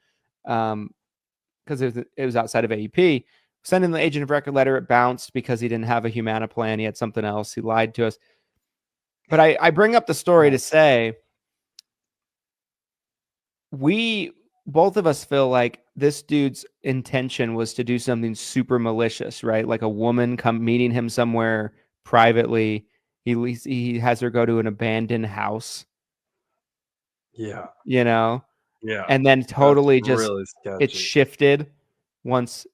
Because it was outside of AEP. Sending the agent of record letter, it bounced because he didn't have a Humana plan. He had something else. He lied to us. But I bring up the story to say both of us feel like this dude's intention was to do something super malicious, right? Like a woman meeting him somewhere privately. He has her go to an abandoned house. Yeah. Yeah. And then totally just really it shifted once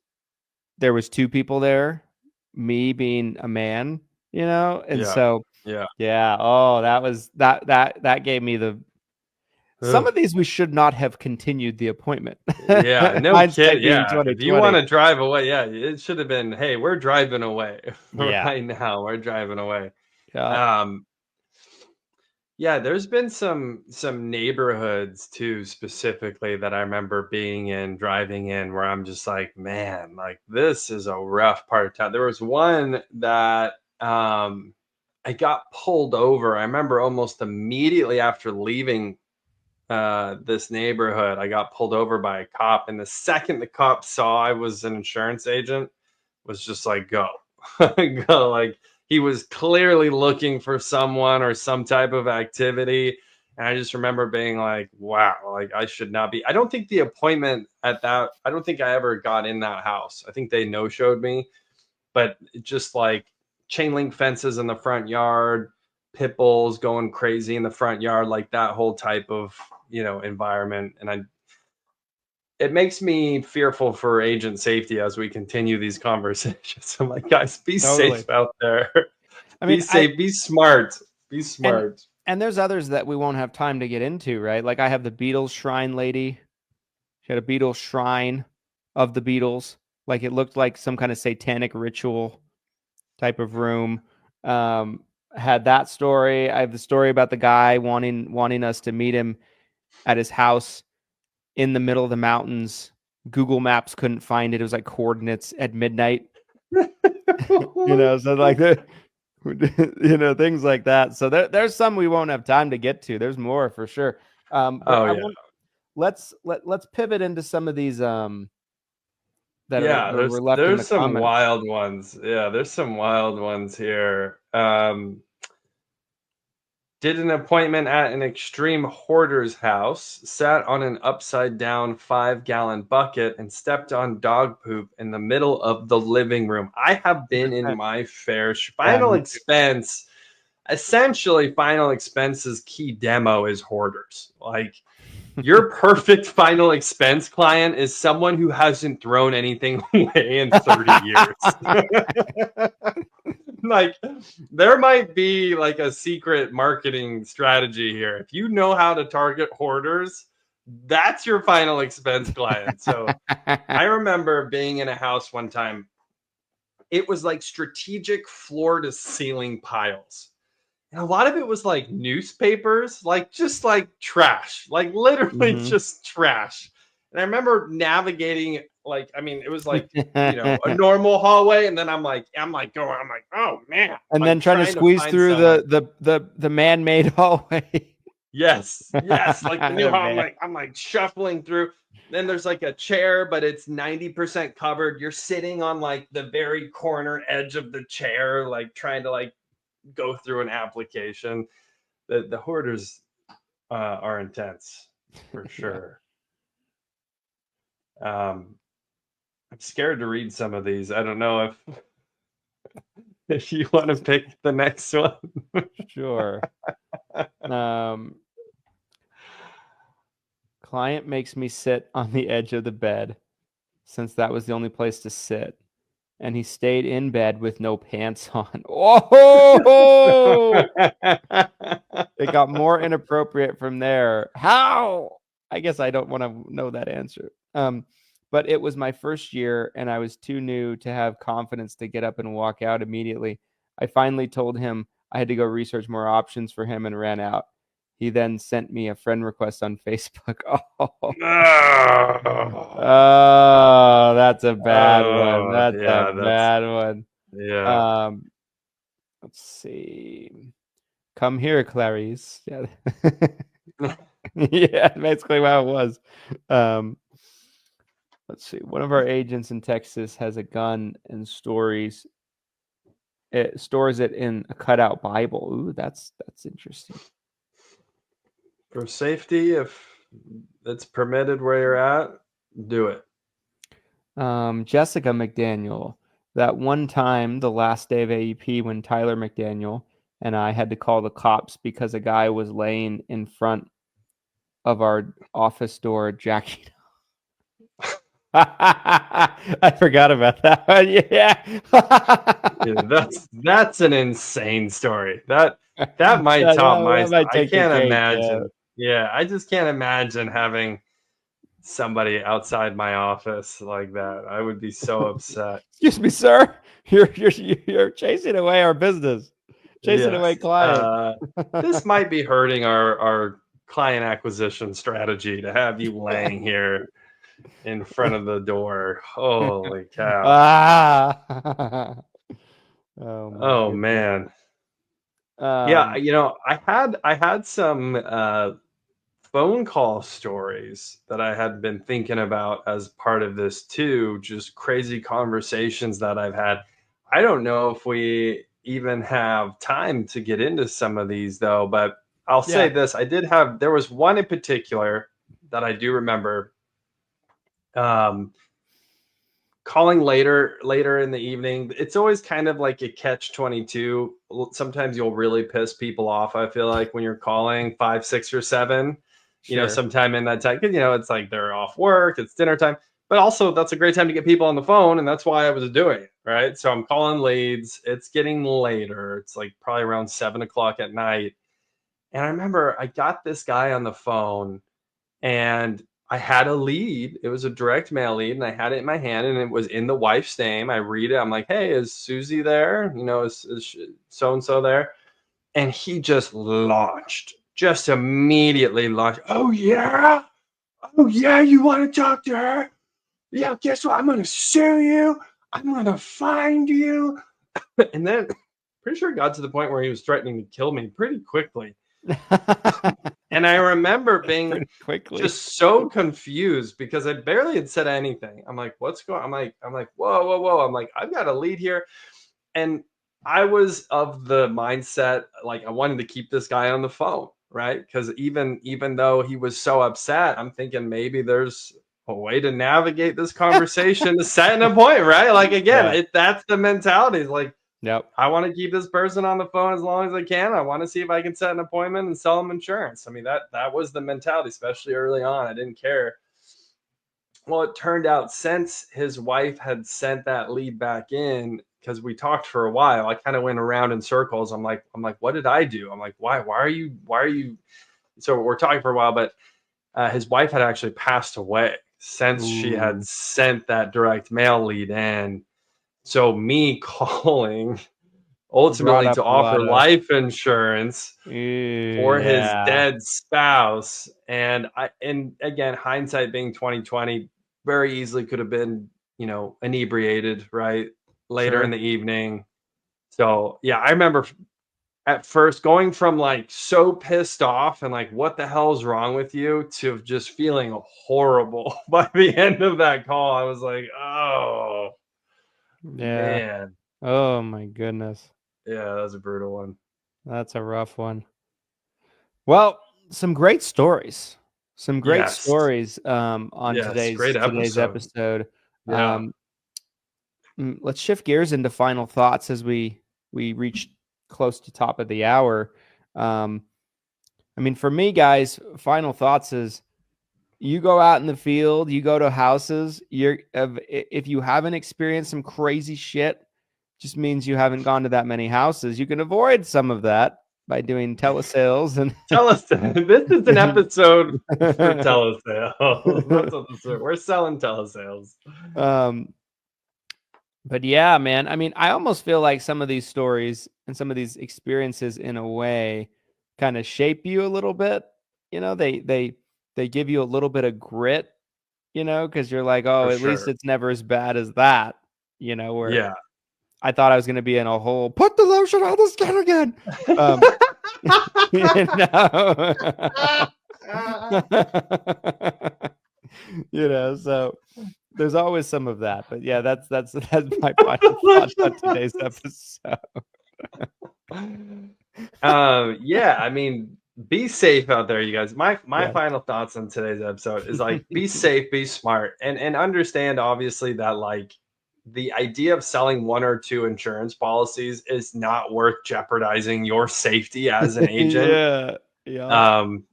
there was two people there, me being a man, and so oh, that gave me the some of these we should not have continued the appointment. Yeah, no kid. Yeah, if you want to drive away, it should have been, hey, we're driving away right now. We're driving away. Yeah, there's been some neighborhoods too, specifically that I remember driving in, where I'm just like, man, like this is a rough part of town. There was one that I got pulled over. I remember almost immediately after leaving this neighborhood, I got pulled over by a cop, and the second the cop saw I was an insurance agent, was just like, go, go, like. He was clearly looking for someone or some type of activity. And I just remember being like, wow, like I should not be. I don't think the appointment I don't think I ever got in that house. I think they no-showed me, but just like chain link fences in the front yard, pit bulls going crazy in the front yard, like that whole type of, environment. And it makes me fearful for agent safety as we continue these conversations. I'm like, guys, be safe out there. Be safe, be smart, be smart. And there's others that we won't have time to get into, right? Like I have the Beatles shrine lady. She had a Beatles shrine of the Beatles. Like it looked like some kind of satanic ritual type of room. Had that story. I have the story about the guy wanting us to meet him at his house in the middle of the mountains. Google Maps couldn't find it. It was like coordinates at midnight. So like things like that. So there's some we won't have time to get to. There's more for sure. Let's pivot into some of these there's some wild ones. Yeah, there's some wild ones here. Did an appointment at an extreme hoarder's house, sat on an upside-down 5-gallon bucket, and stepped on dog poop in the middle of the living room. I have been in my fair Final Expense. Essentially, Final Expense's key demo is hoarders. Like, your perfect Final Expense client is someone who hasn't thrown anything away in 30 years. Like, there might be like a secret marketing strategy here. If you know how to target hoarders, that's your final expense client. So I remember being in a house one time. It was like strategic floor to ceiling piles. And a lot of it was like newspapers, like just like trash, like literally just trash. And I remember navigating, like, I mean, it was like, a normal hallway. And then I'm like, oh man. And like then trying to squeeze through the man-made hallway. Yes. Like the new hall, I'm like shuffling through. Then there's like a chair, but it's 90% covered. You're sitting on like the very corner edge of the chair, like trying to like go through an application. The hoarders are intense for sure. I'm scared to read some of these. I don't know if you want to pick the next one. Sure. Client makes me sit on the edge of the bed since that was the only place to sit. And he stayed in bed with no pants on. Oh! It got more inappropriate from there. How? I guess I don't want to know that answer. But it was my first year, and I was too new to have confidence to get up and walk out immediately. I finally told him I had to go research more options for him and ran out. He then sent me a friend request on Facebook. Oh, that's a bad one. That's a bad one. Yeah. Let's see. Come here, Clarice. Yeah. Yeah, basically what it was. Let's see. One of our agents in Texas has a gun and stores it in a cutout Bible. Ooh, that's interesting. For safety, if it's permitted where you're at, do it. Jessica McDaniel. That one time, the last day of AEP, when Tyler McDaniel and I had to call the cops because a guy was laying in front of our office door jacking. I forgot about that one. Yeah. Yeah, that's an insane story. That might top my. I can't imagine. Yeah, I just can't imagine having somebody outside my office like that. I would be so upset. Excuse me, sir. You're chasing away our business. Chasing away clients. This might be hurting our client acquisition strategy to have you laying here in front of the door. Holy cow. Oh man. Yeah, I had some phone call stories that I had been thinking about as part of this too, just crazy conversations that I've had. I don't know if we even have time to get into some of these though, but I'll say this. There was one in particular that I do remember. Calling later in the evening. It's always kind of like a catch-22. Sometimes you'll really piss people off, I feel like, when you're calling 5, 6, or 7, sometime in that time. It's like they're off work, it's dinner time. But also that's a great time to get people on the phone, and that's why I was doing it, right? So I'm calling leads. It's getting later. It's like probably around 7 o'clock at night. And I remember I got this guy on the phone, and I had a lead. It was a direct mail lead, and I had it in my hand, and it was in the wife's name. I read it. I'm like, hey, is Susie there? Is so-and-so there? And he just immediately launched. Oh, yeah? You want to talk to her? Yeah, guess what? I'm going to sue you. I'm going to find you. And then pretty sure it got to the point where he was threatening to kill me pretty quickly. And I remember being just so confused because I barely had said anything. I'm like, what's going on? I'm like, whoa. I'm like, I've got a lead here. And I was of the mindset, like, I wanted to keep this guy on the phone, right? Because even though he was so upset, I'm thinking maybe there's a way to navigate this conversation to set an appointment, right? Like, again, that's the mentality. It's like, yep. I want to keep this person on the phone as long as I can. I want to see if I can set an appointment and sell them insurance. I mean, that was the mentality, especially early on. I didn't care. Well, it turned out since his wife had sent that lead back in, because we talked for a while. I kind of went around in circles. I'm like, what did I do? I'm like, why are you? So we're talking for a while, but his wife had actually passed away since she had sent that direct mail lead in. So me calling ultimately to offer life insurance for his dead spouse. And again, hindsight being 2020, very easily could have been, inebriated, right? Later in the evening. So yeah, I remember at first going from like so pissed off and like, what the hell's wrong with you, to just feeling horrible by the end of that call. I was like, oh man. Oh my goodness. Yeah, that was a brutal one. That's a rough one. Well, some great stories. On today's episode. Yeah. Let's shift gears into final thoughts as we reach close to top of the hour. I mean, for me, guys, final thoughts is, you go out in the field, you go to houses, if you haven't experienced some crazy shit, just means you haven't gone to that many houses. You can avoid some of that by doing telesales and This is an episode for telesales. That's what we're selling telesales. But yeah, man, I mean, I almost feel like some of these stories and some of these experiences in a way kind of shape you a little bit. They give you a little bit of grit, because you're like, oh, at least it's never as bad as that, where I thought I was going to be in a hole. Put the lotion on the skin again. So there's always some of that. But yeah, that's my final thoughts on today's episode. Yeah, I mean, be safe out there, you guys. My final thoughts on today's episode is like, be safe, be smart, and understand obviously that like the idea of selling one or two insurance policies is not worth jeopardizing your safety as an agent.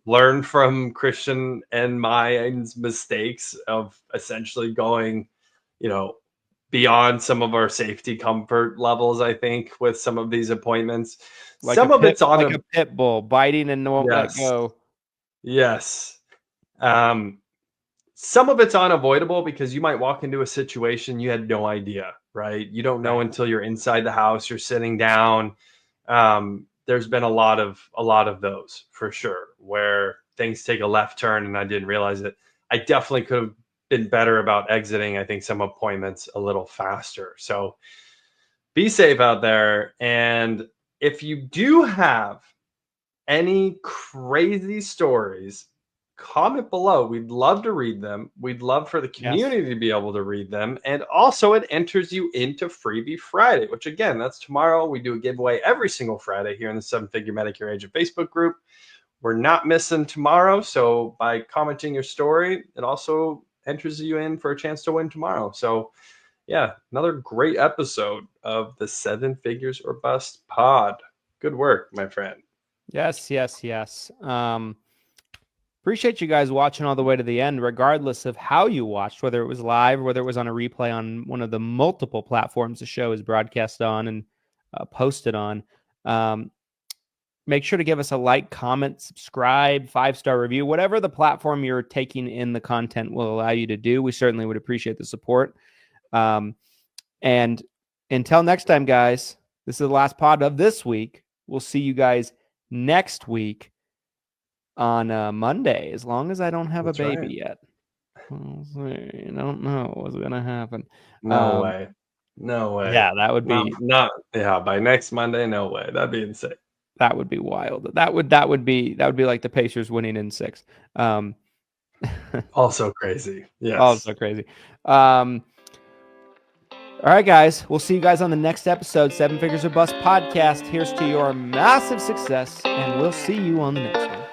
Learn from Christian and mine's mistakes of essentially going, beyond some of our safety comfort levels, I think, with some of these appointments. Some of it's on like a pit bull biting and won't let go. Yes. Some of it's unavoidable because you might walk into a situation you had no idea, right? You don't know until you're inside the house, you're sitting down. There's been a lot of those for sure, where things take a left turn and I didn't realize it. I definitely could have been better about exiting, I think, some appointments a little faster. So be safe out there. And if you do have any crazy stories, comment below. We'd love to read them. We'd love for the community to be able to read them. And also it enters you into Freebie Friday, which again, that's tomorrow. We do a giveaway every single Friday here in the 7-Figure Medicare Agent Facebook group. We're not missing tomorrow. So by commenting your story, it also enters you in for a chance to win tomorrow. So yeah, another great episode of the 7 Figures or Bust pod. Good work, my friend. Yes. Appreciate you guys watching all the way to the end, regardless of how you watched, whether it was live, whether it was on a replay on one of the multiple platforms the show is broadcast on and posted on. Make sure to give us a like, comment, subscribe, 5-star review, whatever the platform you're taking in the content will allow you to do. We certainly would appreciate the support. And until next time, guys, this is the last pod of this week. We'll see you guys next week on Monday, as long as I don't have a baby yet. I don't know what's going to happen. No way. Yeah, that would be by next Monday. No way. That'd be insane. That would be wild. That would be like the Pacers winning in 6. Also crazy. Yes. Also crazy. All right, guys. We'll see you guys on the next episode, 7 Figures or Bust podcast. Here's to your massive success, and we'll see you on the next one.